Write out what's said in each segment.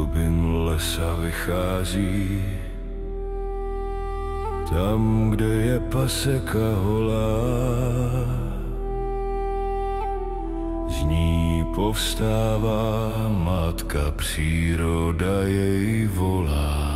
hlubin lesa vychází, tam, kde je paseka holá, z ní povstává matka příroda, jej volá.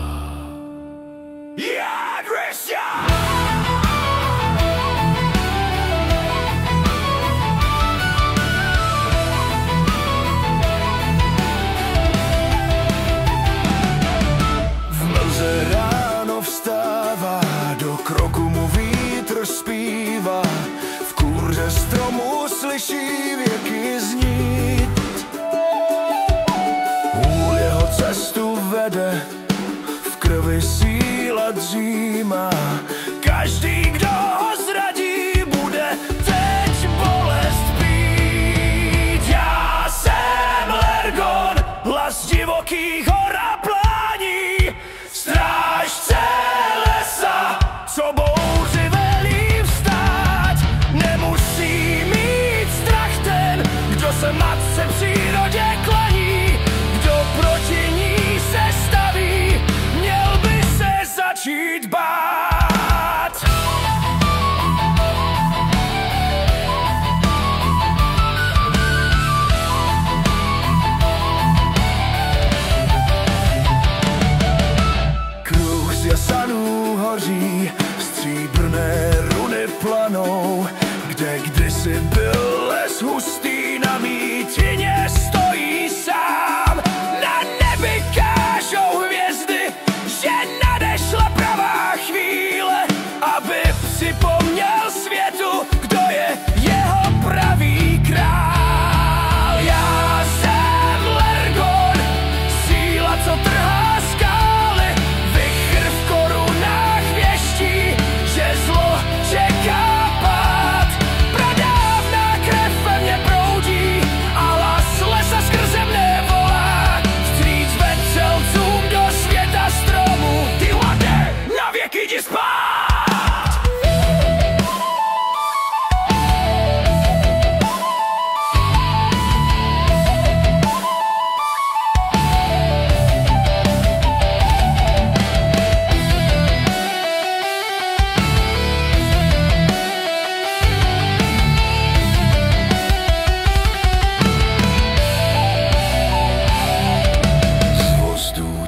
Do kroku mu vítr zpívá, v kůře stromu slyší věky znít. Hůl jeho cestu vede, v krvi síla dřímá. Každý, kdo ho zradí, bude teď bolest být. Já jsem Lergon, hlas divokých hor a plání, strážce lesa, co bouři velí vstát. Nemusí mít strach ten, kdo se matce přírodě klaní. Kdo proti ní se staví, měl by se začít bát. Kruh z jasanů hoří, stříbrné runy planou, kde kdysi byl les hustý, na mítině stojí sám. Na nebi kážou hvězdy, že nadešla pravá chvíle, aby připomněl světu, kdo je jeho pravý král. Já jsem Lergon, síla, co trhá skály, vichr v korunách věští, že zlo čeká pád. Pradávná krev ve mně proudí a hlas lesa skrze mne volá. Vstříc vetřelcům do světa stromů, ty ladé, na věky jdi spát.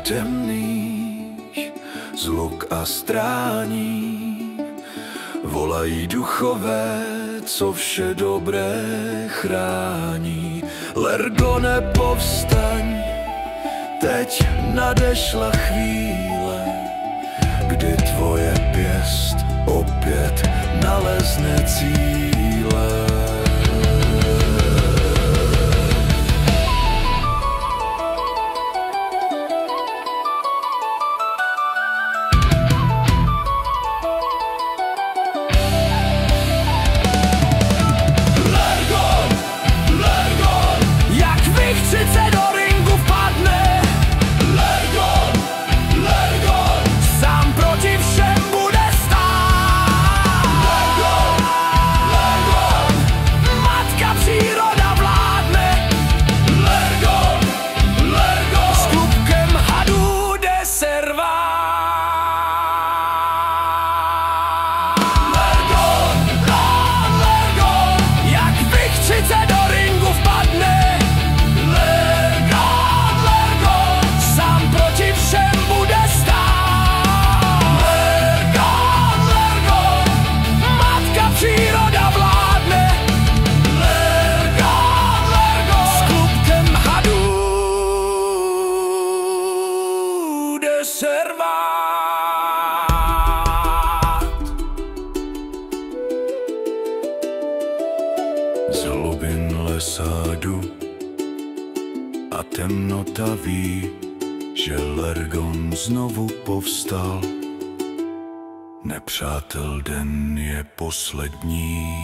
Temných zluk a strání volají duchové, co vše dobré chrání. Lergone, povstaň, teď nadešla chvíle, kdy tvoje pěst opět nalezne cíle. Z hlubin lesa jdu a temnota ví, že Lergon znovu povstal. Nepřátel, den je poslední.